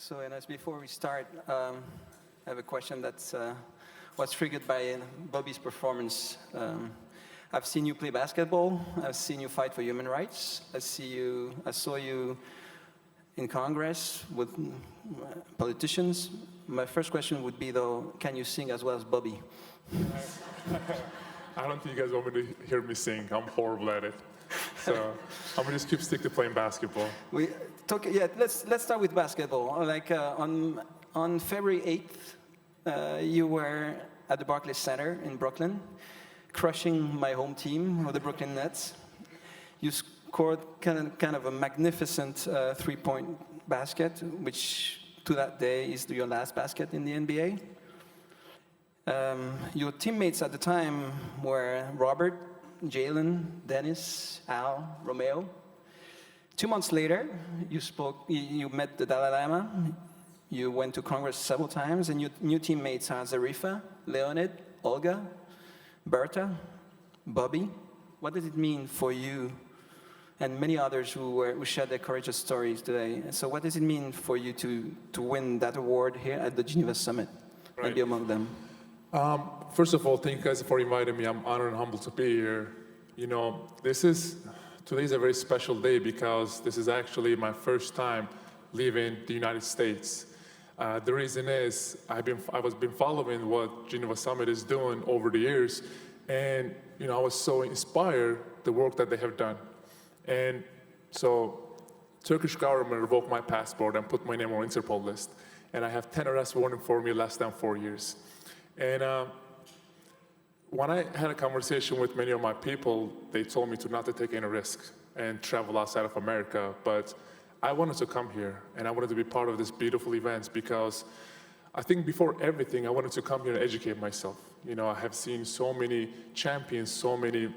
So, Enes, before we start, I have a question that was triggered by Bobby's performance. I've seen you play basketball. I've seen you fight for human rights. I saw you in Congress with politicians. My first question would be, though, can you sing as well as Bobby? I don't think you guys want me to hear me sing. I'm horrible at it. So I'm gonna just stick to playing basketball. Let's start with basketball. Like on February 8th, you were at the Barclays Center in Brooklyn, crushing my home team, the Brooklyn Nets. You scored kind of a magnificent three-point basket, which to that day is your last basket in the NBA. Your teammates at the time were Robert, Jalen, Dennis, Al, Romeo. 2 months later, you met the Dalai Lama, you went to Congress several times, and your new teammates are Zarifa, Leonid, Olga, Berta, Bobby. What does it mean for you and many others who shared their courageous stories today? So what does it mean for you to win that award here at the Geneva Summit and be among them? First of all, thank you guys for inviting me. I'm honored and humbled to be here. You know, today is a very special day because this is actually my first time leaving the United States. The reason is I was been following what Geneva Summit is doing over the years, and you know I was so inspired the work that they have done, and so Turkish government revoked my passport and put my name on Interpol list, and I have 10 arrests warning for me less than 4 years. And when I had a conversation with many of my people, they told me not to take any risks and travel outside of America. But I wanted to come here, and I wanted to be part of this beautiful event because I think before everything, I wanted to come here and educate myself. You know, I have seen so many champions, so many,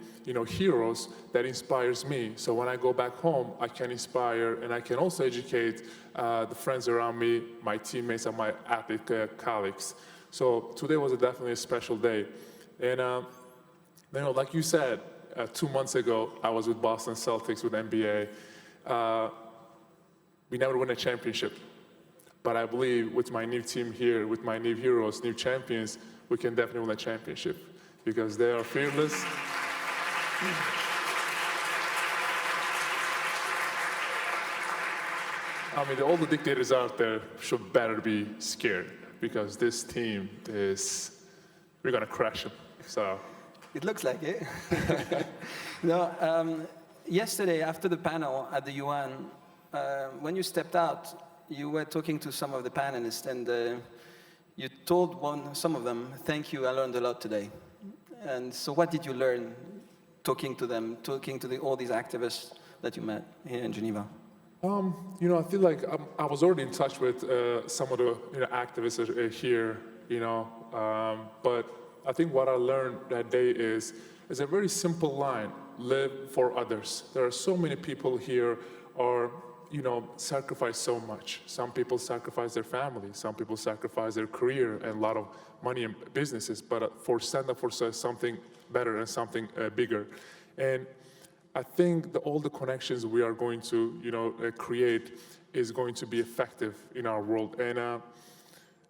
heroes that inspires me. So when I go back home, I can inspire, and I can also educate the friends around me, my teammates, and my athlete colleagues. So today was definitely a special day. And like you said, 2 months ago, I was with Boston Celtics with NBA. We never won a championship. But I believe with my new team here, with my new heroes, new champions, we can definitely win a championship because they are fearless. I mean, all the dictators out there should better be scared because this team we're gonna crash them. So it looks like it. Yesterday after the panel at the UN, when you stepped out, you were talking to some of the panelists, and you told some of them, "Thank you, I learned a lot today." And so, what did you learn talking to them, talking to all these activists that you met here in Geneva? I feel like I was already in touch with some of the activists here, but I think what I learned that day is a very simple line: live for others. There are so many people here are, sacrifice so much. Some people sacrifice their family, some people sacrifice their career and a lot of money and businesses, but for stand up for something better and something bigger. And I think all the connections we are going to, create is going to be effective in our world. And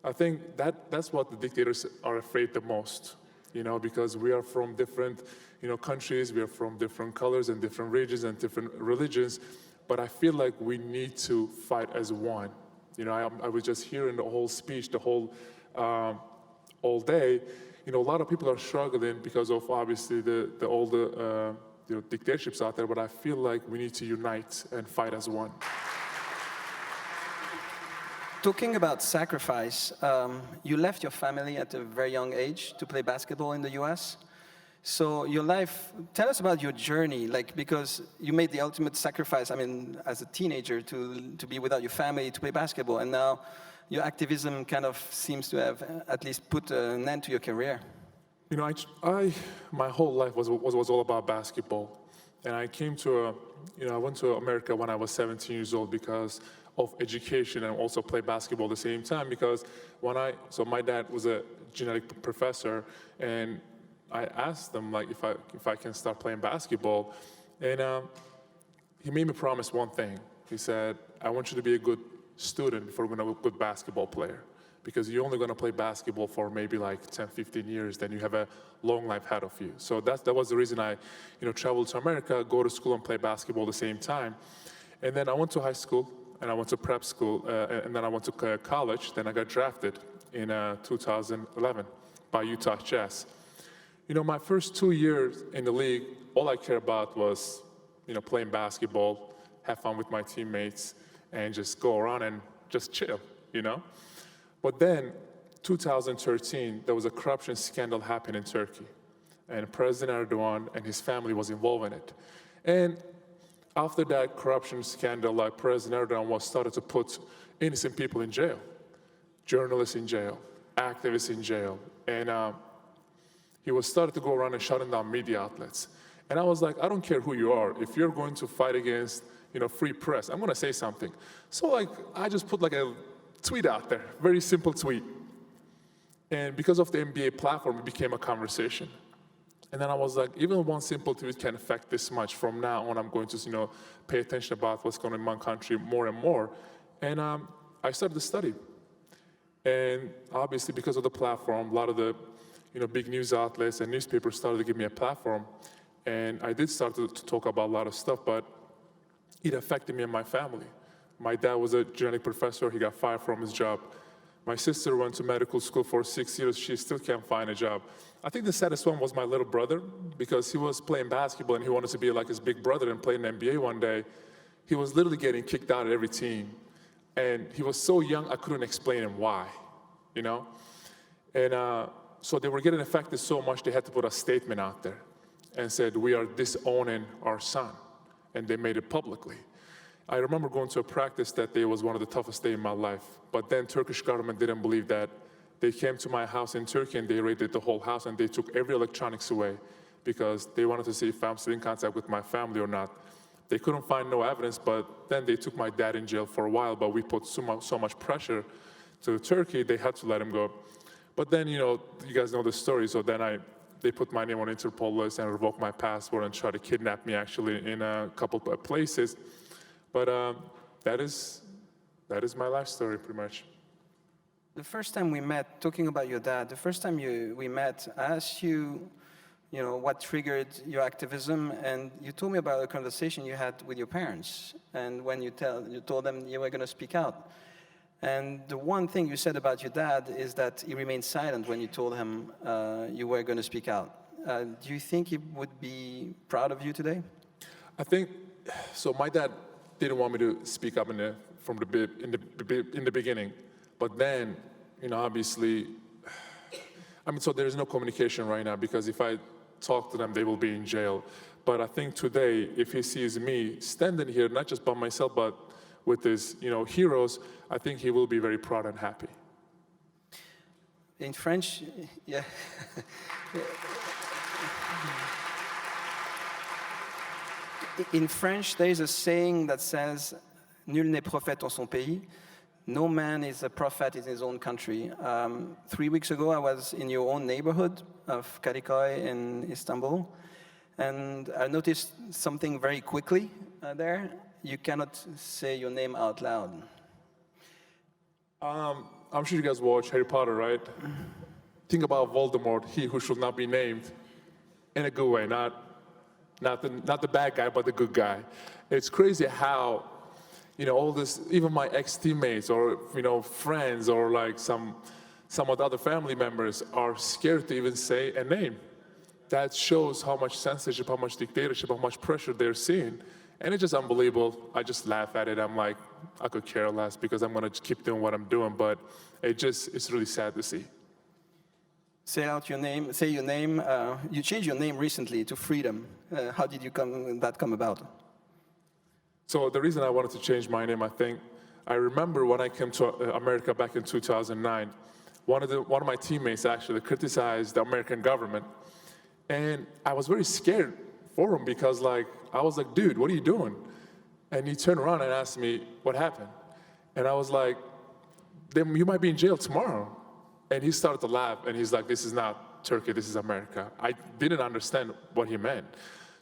I think that's what the dictators are afraid the most, because we are from different, countries, we are from different colors and different regions and different religions. But I feel like we need to fight as one. I was just hearing the whole speech, the whole all day. A lot of people are struggling because of obviously all the dictatorships out there. But I feel like we need to unite and fight as one. Talking about sacrifice, you left your family at a very young age to play basketball in the U.S. So your life, tell us about your journey, because you made the ultimate sacrifice, as a teenager to be without your family, to play basketball, and now your activism kind of seems to have at least put an end to your career. My whole life was all about basketball. And I came I went to America when I was 17 years old because of education and also play basketball at the same time because so my dad was a genetic professor, and I asked him if I can start playing basketball, and he made me promise one thing. He said, "I want you to be a good student before becoming a good basketball player. Because you're only going to play basketball for maybe like 10, 15 years, then you have a long life ahead of you. So that was the reason I traveled to America, go to school and play basketball at the same time. And then I went to high school, and I went to prep school, and then I went to college. Then I got drafted in 2011 by Utah Jazz. My first 2 years in the league, all I cared about was, playing basketball, have fun with my teammates, and just go around and just chill, But then, 2013, there was a corruption scandal happened in Turkey. And President Erdogan and his family was involved in it. And after that corruption scandal, President Erdogan started to put innocent people in jail. Journalists in jail, activists in jail. And he was started to go around and shutting down media outlets. And I was like, I don't care who you are. If you're going to fight against, free press, I'm going to say something. So I just put a tweet out there, very simple tweet. And because of the NBA platform, it became a conversation. And then I was like, even one simple tweet can affect this much. From now on, I'm going to, pay attention about what's going on in my country more and more. And I started to study. And obviously, because of the platform, a lot of the, big news outlets and newspapers started to give me a platform. And I did start to talk about a lot of stuff, but it affected me and my family. My dad was a genetic professor. He got fired from his job. My sister went to medical school for 6 years. She still can't find a job. I think the saddest one was my little brother, because he was playing basketball and he wanted to be like his big brother and play in the NBA one day. He was literally getting kicked out of every team. And he was so young, I couldn't explain him why, And so they were getting affected so much, they had to put a statement out there and said, we are disowning our son. And they made it publicly. I remember going to a practice that day. Was one of the toughest days in my life. But then Turkish government didn't believe that. They came to my house in Turkey and they raided the whole house and they took every electronics away because they wanted to see if I'm still in contact with my family or not. They couldn't find no evidence, but then they took my dad in jail for a while, but we put so much pressure to Turkey, they had to let him go. But then, you guys know the story, so then they put my name on Interpol list and revoked my passport and tried to kidnap me actually in a couple of places. But that is my life story, pretty much. The first time we met, talking about your dad, the first time we met, I asked you, what triggered your activism, and you told me about a conversation you had with your parents, and when you told them you were going to speak out. And the one thing you said about your dad is that he remained silent when you told him you were going to speak out. Do you think he would be proud of you today? I think so. My dad didn't want me to speak up in the beginning, but then, obviously, so there's no communication right now because if I talk to them, they will be in jail. But I think today, if he sees me standing here, not just by myself, but with his, heroes, I think he will be very proud and happy. In French, yeah. In French, there is a saying that says, "Nul n'est prophète en son pays." No man is a prophet in his own country. 3 weeks ago, I was in your own neighborhood of Kadıköy in Istanbul, and I noticed something very quickly there. You cannot say your name out loud. I'm sure you guys watch Harry Potter, right? Think about Voldemort, he who should not be named, in a good way, not the bad guy, but the good guy. It's crazy how, all this, even my ex-teammates or, friends or like some of the other family members are scared to even say a name. That shows how much censorship, how much dictatorship, how much pressure they're seeing. And it's just unbelievable. I just laugh at it. I'm like, I could care less because I'm going to keep doing what I'm doing. But it's really sad to see. Say your name. You changed your name recently to Freedom. How did that come about? So the reason I wanted to change my name, I remember when I came to America back in 2009, one of my teammates actually criticized the American government. And I was very scared for him because I was like, dude, what are you doing? And he turned around and asked me, what happened? And I was like, then you might be in jail tomorrow. And he started to laugh, and he's like, this is not Turkey, this is America. I didn't understand what he meant.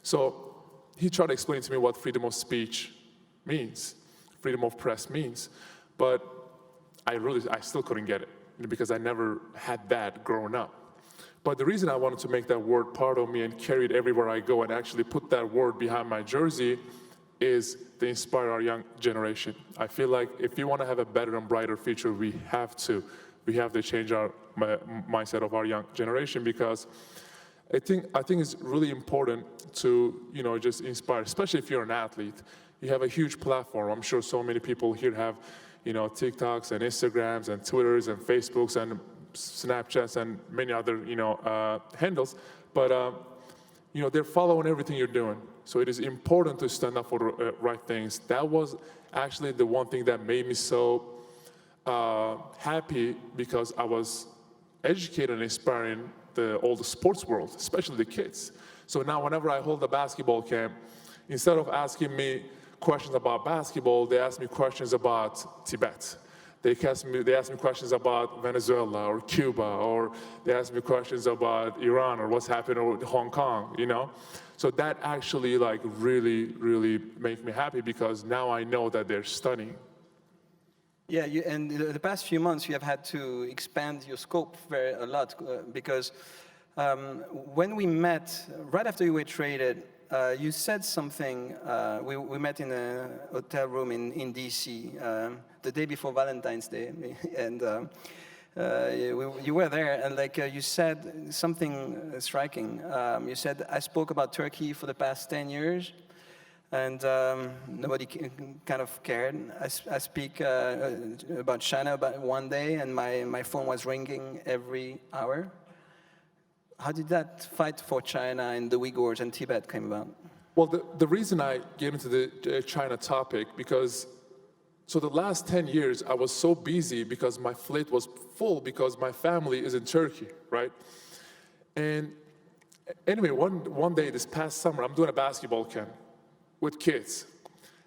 So he tried to explain to me what freedom of speech means, freedom of press means. But I still couldn't get it because I never had that growing up. But the reason I wanted to make that word part of me and carry it everywhere I go and actually put that word behind my jersey is to inspire our young generation. I feel like if we want to have a better and brighter future, we have to change our mindset of our young generation, because I think it's really important to just inspire, especially if you're an athlete. You have a huge platform. I'm sure so many people here have TikToks and Instagrams and Twitters and Facebooks and Snapchats and many other handles, but they're following everything you're doing. So it is important to stand up for the right things. That was actually the one thing that made me so happy, because I was educated and inspiring all the sports world, especially the kids. So now whenever I hold a basketball camp, instead of asking me questions about basketball, they ask me questions about Tibet. They ask me questions about Venezuela or Cuba, or they ask me questions about Iran or what's happening with Hong Kong, So that actually really, really made me happy, because now I know that they're studying. Yeah, and the past few months you have had to expand your scope a lot, because when we met, right after you were traded, you said something. We met in a hotel room in DC the day before Valentine's Day, and you were there, and you said something striking. You said, "I spoke about Turkey for the past 10 years, and nobody kind of cared. I speak about China about one day, and my phone was ringing every hour." How did that fight for China and the Uyghurs and Tibet come about? Well, the reason I get into the China topic, because the last 10 years I was so busy because my plate was full, because my family is in Turkey, right? And anyway, one day this past summer, I'm doing a basketball camp with kids.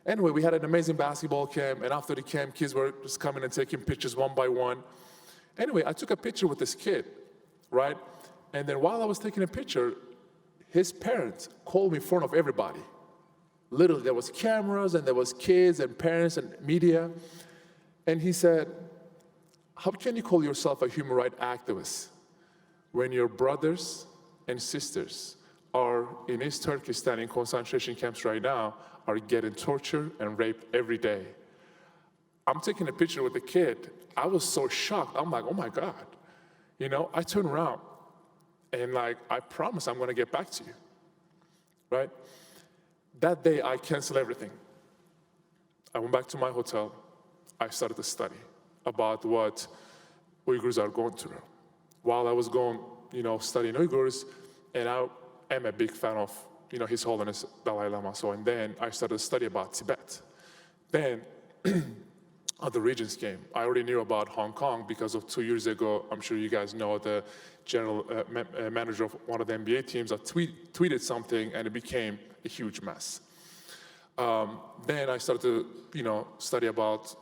Anyway, we had an amazing basketball camp, and after the camp, kids were just coming and taking pictures one by one. Anyway, I took a picture with this kid, right? And then while I was taking a picture, his parents called me in front of everybody. Literally, there was cameras, and there was kids and parents and media. And he said, "How can you call yourself a human rights activist when your brothers and sisters are in East Turkestan in concentration camps right now, are getting tortured and raped every day?" I'm taking a picture with the kid. I was so shocked. I'm like, "Oh my God." I turned around and I promise I'm gonna get back to you, right? That day, I canceled everything. I went back to my hotel. I started to study about what Uyghurs are going through. While I was going, studying Uyghurs, and I am a big fan of, His Holiness Dalai Lama. And then I started to study about Tibet. Then other regions came. I already knew about Hong Kong because of 2 years ago. I'm sure you guys know the general manager of one of the NBA teams tweeted something, and it became a huge mess. Then I started to, study about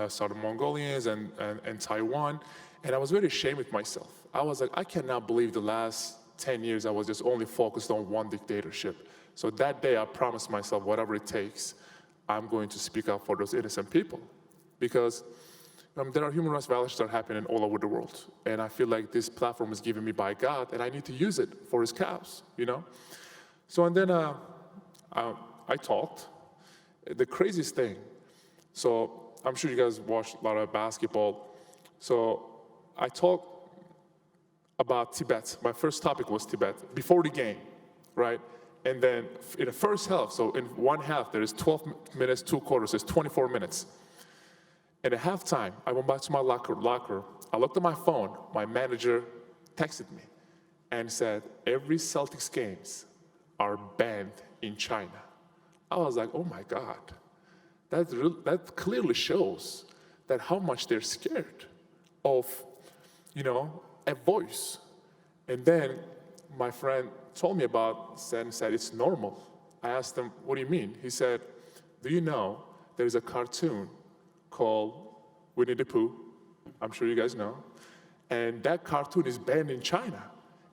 Southern Mongolians and Taiwan, and I was very ashamed with myself. I was like, I cannot believe the last 10 years I was just only focused on one dictatorship. So that day I promised myself, whatever it takes, I'm going to speak up for those innocent people. Because there are human rights violations that are happening all over the world. And I feel like this platform is given me by God, and I need to use it for His cause, So, and then I talked. The craziest thing, so I'm sure you guys watch a lot of basketball. So I talked about Tibet. My first topic was Tibet before the game, right? And then in the first half, so in one half, there is 12 minutes, 2 quarters, it's 24 minutes. And at halftime, I went back to my locker. I looked at my phone. My manager texted me and said, every Celtics games are banned in China. I was like, oh my God. That clearly shows that how much they're scared of, a voice. And then my friend told me about it and said, it's normal. I asked him, what do you mean? He said, do you know there's a cartoon called Winnie the Pooh? I'm sure you guys know. And that cartoon is banned in China.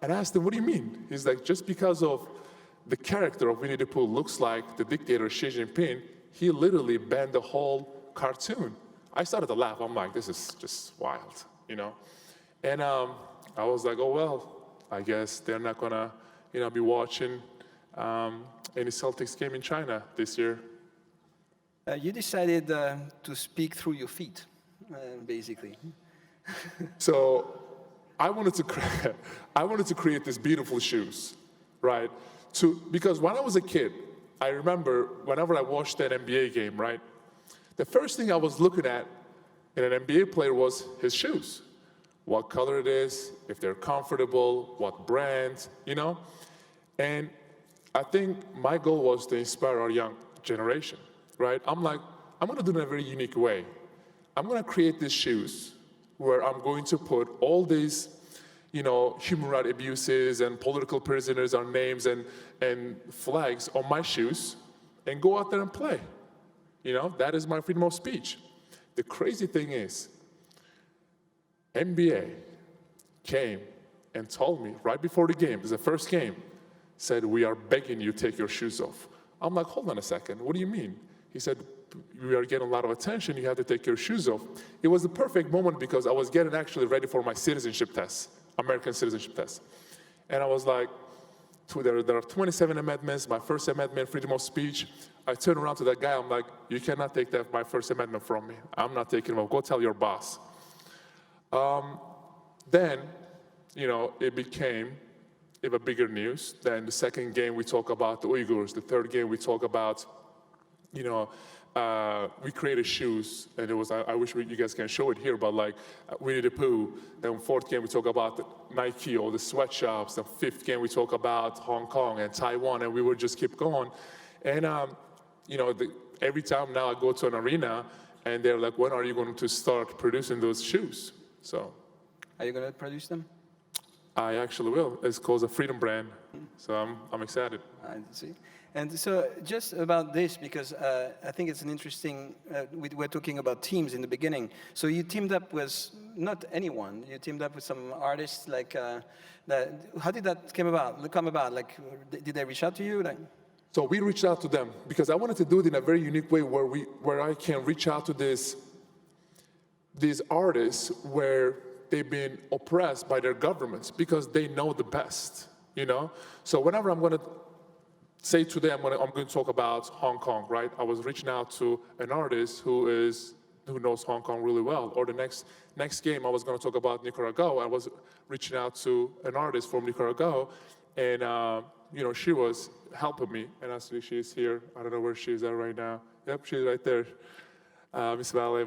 And I asked him, what do you mean? He's like, just because of the character of Winnie the Pooh looks like the dictator Xi Jinping, he literally banned the whole cartoon. I started to laugh. I'm like, this is just wild, you know? And I was like, oh, well, I guess they're not gonna, be watching any Celtics game in China this year. You decided to speak through your feet, basically. So I wanted to create these beautiful shoes, right? Because when I was a kid, I remember whenever I watched an NBA game, right? The first thing I was looking at in an NBA player was his shoes. What color it is, if they're comfortable, what brand, And I think my goal was to inspire our young generation, right? I'm like, I'm gonna do it in a very unique way. I'm gonna create these shoes where I'm going to put all these, human rights abuses and political prisoners on names and flags on my shoes and go out there and play. That is my freedom of speech. The crazy thing is, NBA came and told me right before the game, it was the first game, said, we are begging you take your shoes off. I'm like, hold on a second, what do you mean? He said, we are getting a lot of attention, you have to take your shoes off. It was the perfect moment because I was getting actually ready for my citizenship test, American citizenship test. And I was like, there are 27 amendments, my First Amendment, freedom of speech. I turned around to that guy, I'm like, you cannot take my First Amendment from me. I'm not taking it off, go tell your boss. Then, it became even bigger news. Then the second game, we talk about the Uyghurs. The third game, we talk about, we created shoes, and it was, I wish you guys can show it here, but like Winnie the Pooh. Then fourth game, we talk about Nike, all the sweatshops. The fifth game, we talk about Hong Kong and Taiwan, and we would just keep going. And, every time now I go to an arena, and they're like, when are you going to start producing those shoes? So, Are you going to produce them? I actually will. It's called a Freedom brand, so I'm excited. I see. And so just about this, because I think it's an interesting, we were talking about teams in the beginning. So you teamed up with not anyone, you teamed up with some artists like, how did that come about? Like, did they reach out to you? So we reached out to them because I wanted to do it in a very unique way where I can reach out to these artists where they've been oppressed by their governments because they know the best, So whenever I'm going to say today I'm going to talk about Hong Kong, right? I was reaching out to an artist who knows Hong Kong really well. Or the next game I was going to talk about Nicaragua. I was reaching out to an artist from Nicaragua, and she was helping me. And actually, she's here. I don't know where she's at right now. Yep, she's right there, Miss Valle.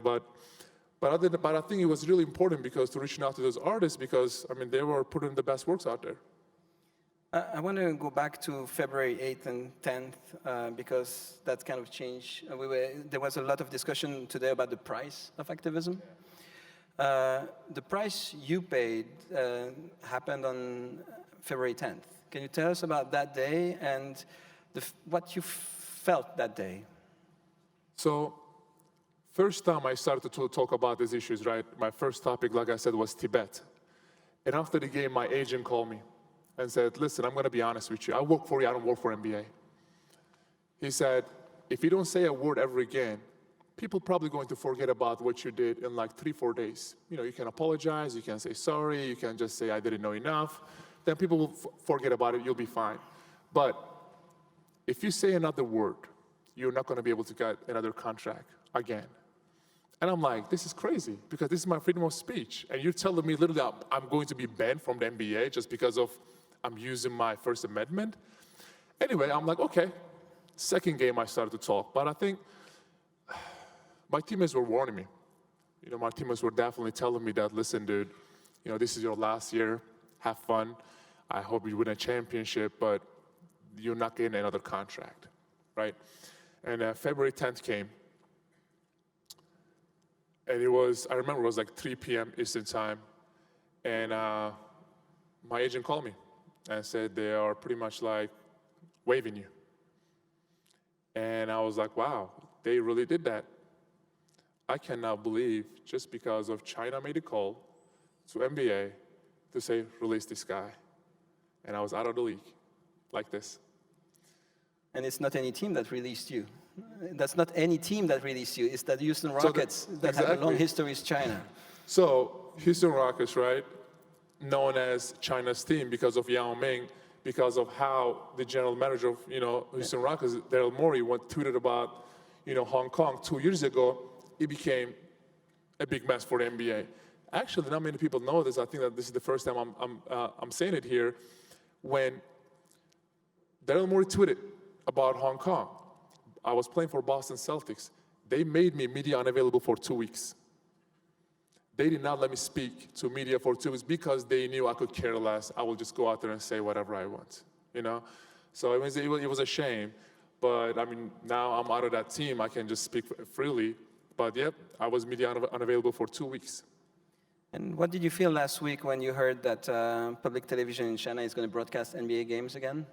But I think it was really important because to reaching out to those artists because they were putting the best works out there. I want to go back to February 8th and 10th because that kind of changed. There was a lot of discussion today about the price of activism. The price you paid happened on February 10th. Can you tell us about that day and what you felt that day? So, first time I started to talk about these issues, right? My first topic, like I said, was Tibet. And after the game, my agent called me and said, listen, I'm going to be honest with you. I work for you, I don't work for NBA. He said, if you don't say a word ever again, people probably going to forget about what you did in like 3-4 days. You can apologize, you can say sorry, you can just say I didn't know enough. Then people will forget about it, you'll be fine. But if you say another word, you're not going to be able to get another contract again. And I'm like, this is crazy, because this is my freedom of speech. And you're telling me literally I'm going to be banned from the NBA just because I'm using my First Amendment? Anyway, I'm like, okay. Second game, I started to talk. But I think my teammates were warning me. My teammates were definitely telling me that, listen, dude, this is your last year. Have fun. I hope you win a championship, but you're not getting another contract, right? And February 10th came. And I remember it was like 3 p.m. Eastern time. And my agent called me and said they are pretty much like waiving you. And I was like, wow, they really did that. I cannot believe just because of China made a call to NBA to say, release this guy. And I was out of the league, like this. And it's not any team that released you. That's not any team that released you. It's the Houston Rockets that have a long history with China. So Houston Rockets, right, known as China's team because of Yao Ming, because of how the general manager of Houston Rockets, Daryl Morey, tweeted about Hong Kong 2 years ago. It became a big mess for the NBA. Actually, not many people know this. I think that this is the first time I'm saying it here. When Daryl Morey tweeted about Hong Kong, I was playing for Boston Celtics. They made me media unavailable for 2 weeks. They did not let me speak to media for 2 weeks because they knew I could care less. I would just go out there and say whatever I want, So it was a shame. But I mean, now I'm out of that team. I can just speak freely. But yep, I was media unavailable for 2 weeks. And what did you feel last week when you heard that public television in China is going to broadcast NBA games again?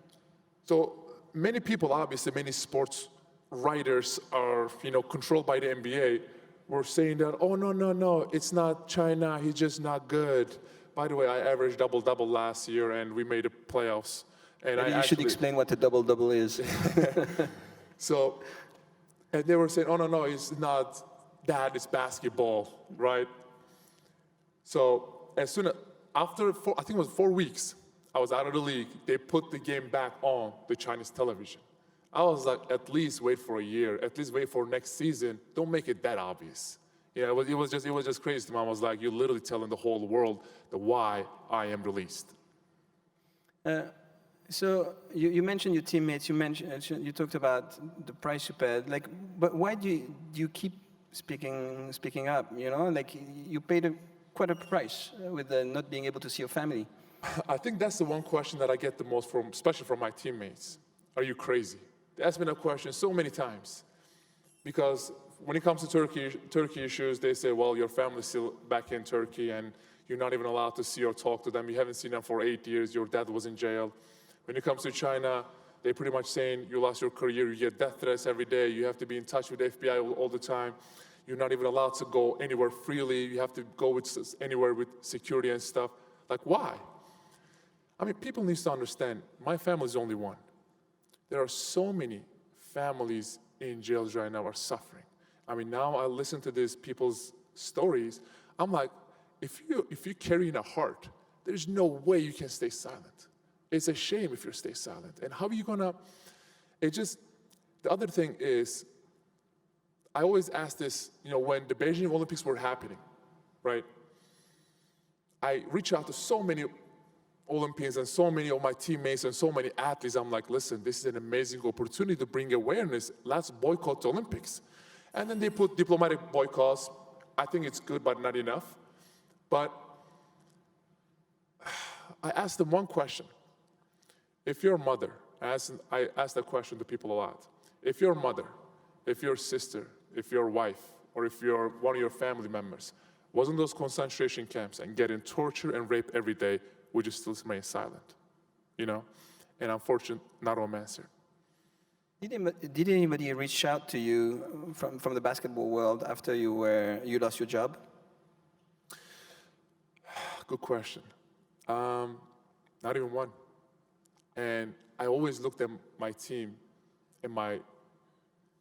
So many people, obviously, many sports writers are, controlled by the NBA, were saying that, oh, no, it's not China, he's just not good. By the way, I averaged double-double last year, and we made the playoffs. And Maybe you should explain what the double-double is. So, and they were saying, oh, no, it's not that, it's basketball, right? So, as soon as, after, I think it was 4 weeks, I was out of the league, they put the game back on the Chinese television. I was like, at least wait for a year, at least wait for next season. Don't make it that obvious. It was just crazy to me. I was like, you're literally telling the whole world the why I am released. So you mentioned your teammates. You talked about the price you paid. But why do you keep speaking up? You paid quite a price with not being able to see your family. I think that's the one question that I get the most from, especially from my teammates. Are you crazy? They ask me that question so many times. Because when it comes to Turkey issues, they say, well, your family's still back in Turkey and you're not even allowed to see or talk to them. You haven't seen them for 8 years. Your dad was in jail. When it comes to China, they're pretty much saying you lost your career. You get death threats every day. You have to be in touch with the FBI all the time. You're not even allowed to go anywhere freely. You have to go anywhere with security and stuff. Like, why? I mean, people need to understand, my family is only one. There are so many families in jails right now are suffering. I mean, now I listen to these people's stories. I'm like, if you carry in a heart, there's no way you can stay silent. It's a shame if you stay silent. And how are you gonna, the other thing is, I always ask this, when the Beijing Olympics were happening, right? I reach out to so many Olympians and so many of my teammates and so many athletes. I'm like, listen, this is an amazing opportunity to bring awareness. Let's boycott the Olympics. And then they put diplomatic boycotts. I think it's good, but not enough. But I asked them one question. If your mother, I ask that question to people a lot. If your mother, if your sister, if your wife, or if you're one of your family members was in those concentration camps and getting tortured and raped every day, would you still remain silent? And unfortunately, not all answered. Did anybody reach out to you from the basketball world after you lost your job? Good question. Not even one. And I always looked at my team and my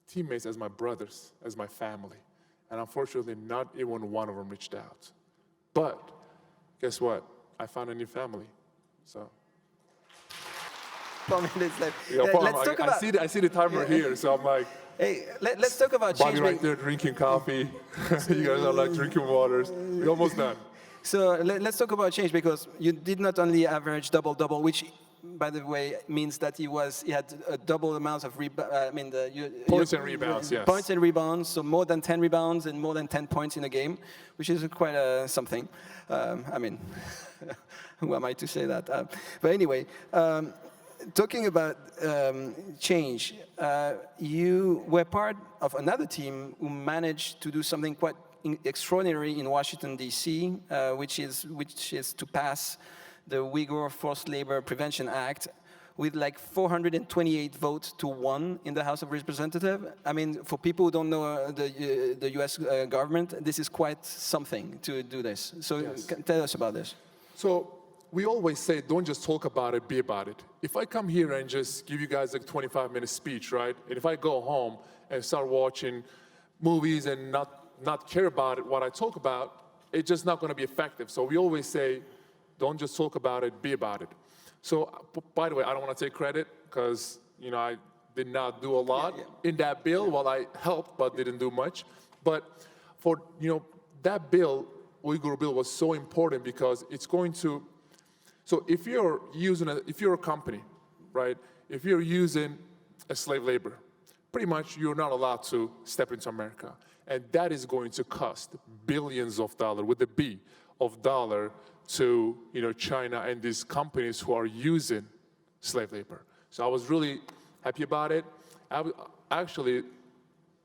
teammates as my brothers, as my family. And unfortunately, not even one of them reached out. But guess what? I found a new family, so. 4 minutes left. Let's talk about. I see the timer here, so I'm like. Hey, let's talk about change. Bobby right there drinking coffee. You guys are like drinking waters. We're almost done. So let's talk about change, because you did not only average double-double, which, by the way, means that he had a double amount of points and rebounds, yes. Points and rebounds, so more than 10 rebounds and more than 10 points in a game, which is quite something. Who am I to say that? But anyway, talking about change, you were part of another team who managed to do something quite extraordinary in Washington, D.C., which is to pass the Uyghur Forced Labor Prevention Act with like 428 votes to 1 in the House of Representatives. I mean, for people who don't know the U.S. government, this is quite something to do this. So yes. Tell us about this. So we always say, don't just talk about it, be about it. If I come here and just give you guys a 25-minute speech, right? And if I go home and start watching movies and not care about it, what I talk about, it's just not going to be effective. So we always say, don't just talk about it, be about it. So, by the way, I don't want to take credit because, I did not do a lot in that bill. Well, I helped, but didn't do much. But for, that bill, Uyghur bill was so important because it's going to, so if you're a company, right, if you're using a slave labor, pretty much you're not allowed to step into America. And that is going to cost billions of dollars, with a B, of dollar to China and these companies who are using slave labor. So I was really happy about it. Actually,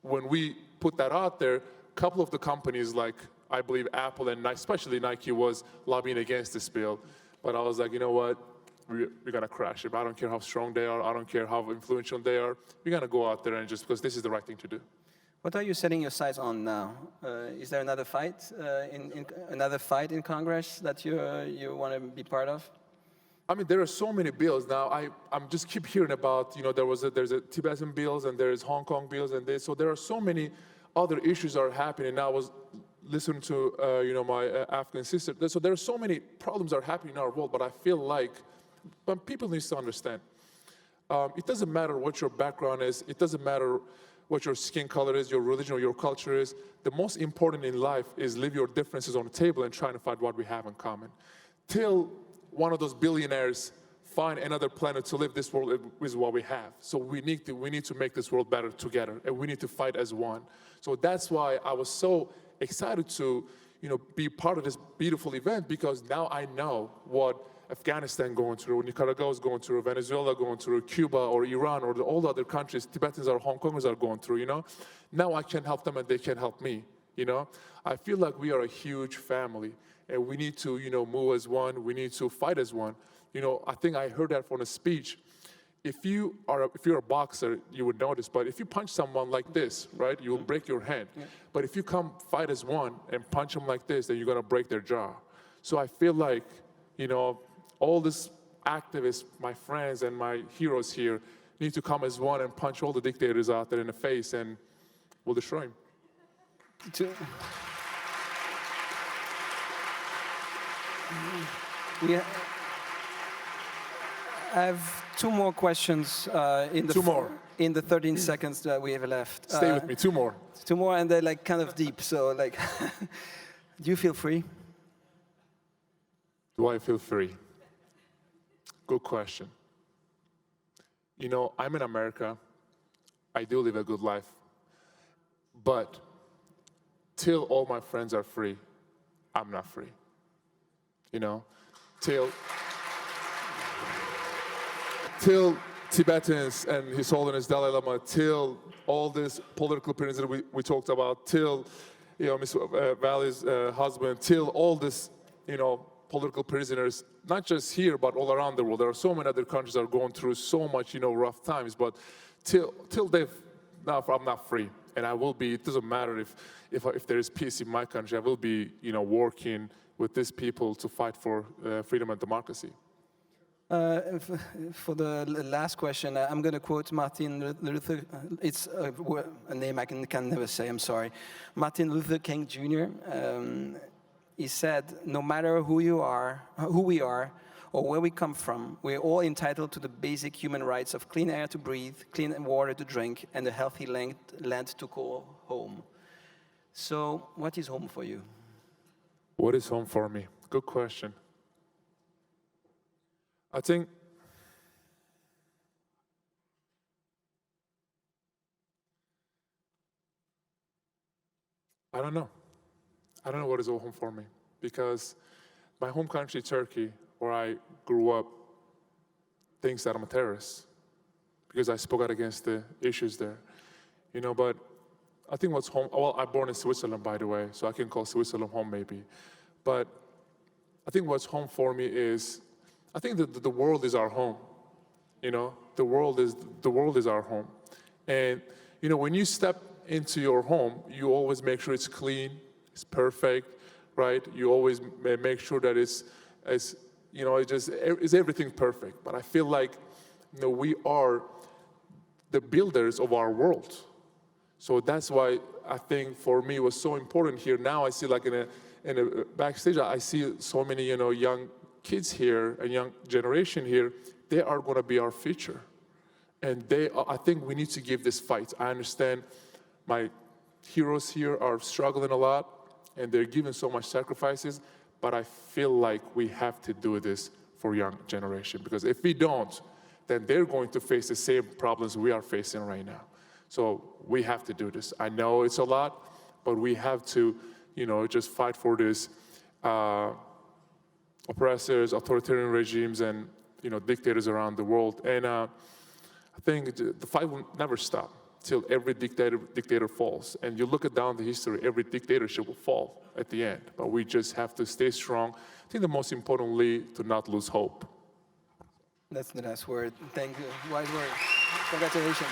when we put that out there, a couple of the companies like, I believe Apple and especially Nike was lobbying against this bill. But I was like, you know what? We're gonna crash it. I don't care how strong they are. I don't care how influential they are. We're gonna go out there and just, because this is the right thing to do. What are you setting your sights on now? Is there another fight in Congress that you want to be part of? I mean, there are so many bills now. I'm just keep hearing about, there's a Tibetan bills and there's Hong Kong bills and this. So there are so many other issues that are happening. Now I was listening to, my Afghan sister. So there are so many problems that are happening in our world, but I feel like, but people need to understand. It doesn't matter what your background is. It doesn't matter what your skin color is, your religion, or your culture is. The most important in life is leave your differences on the table and trying to find what we have in common. Till one of those billionaires find another planet to live, this world is what we have. So we need to make this world better together, and we need to fight as one. So that's why I was so excited to, be part of this beautiful event, because now I know what Afghanistan going through, Nicaragua is going through, Venezuela going through, Cuba or Iran or all the other countries, Tibetans or Hong Kongers are going through, Now I can help them and they can help me, I feel like we are a huge family and we need to, move as one, we need to fight as one. I think I heard that from a speech. If you're a boxer, you would notice, but if you punch someone like this, right, you will break your hand. Yeah. But if you come fight as one and punch them like this, then you're gonna break their jaw. So I feel like, all these activists, my friends and my heroes here, need to come as one and punch all the dictators out there in the face, and we'll destroy them. I have two more questions in the 13 seconds that we have left. Stay with me, two more. Two more, and they're kind of deep. So do you feel free? Do I feel free? Good question. I'm in America. I do live a good life. But till all my friends are free, I'm not free. Till Tibetans and His Holiness Dalai Lama, till all these political prisoners we talked about, till Ms. Valley's husband, till all this, political prisoners, not just here, but all around the world. There are so many other countries that are going through so much, rough times, but till I'm not free. And I will be, it doesn't matter if there is peace in my country, I will be, working with these people to fight for freedom and democracy. For the last question, I'm going to quote Martin Luther. It's a name I can never say, I'm sorry. Martin Luther King Jr., he said, no matter who we are, or where we come from, we're all entitled to the basic human rights of clean air to breathe, clean water to drink, and a healthy land to call home. So, what is home for you? What is home for me? Good question. I think I don't know. I don't know what is home for me, because my home country, Turkey, where I grew up, thinks that I'm a terrorist because I spoke out against the issues there. But I think what's home, well, I'm born in Switzerland, by the way, so I can call Switzerland home maybe. But I think what's home for me is, I think that the world is our home. The world is our home. And when you step into your home, you always make sure it's clean, it's perfect, right? You always make sure that it's is everything perfect? But I feel like, we are the builders of our world. So that's why I think for me it was so important here. Now I see like in a backstage, I see so many, young kids here and young generation here. They are going to be our future. And I think we need to give this fight. I understand my heroes here are struggling a lot and they're giving so much sacrifices, but I feel like we have to do this for young generation, because if we don't, then they're going to face the same problems we are facing right now. So we have to do this. I know it's a lot, but we have to, just fight for this oppressors, authoritarian regimes, and, dictators around the world. And I think the fight will never stop till every dictator falls. And you look down the history, every dictatorship will fall at the end. But we just have to stay strong. I think the most importantly, to not lose hope. That's the last word. Thank you. Wise word. Congratulations.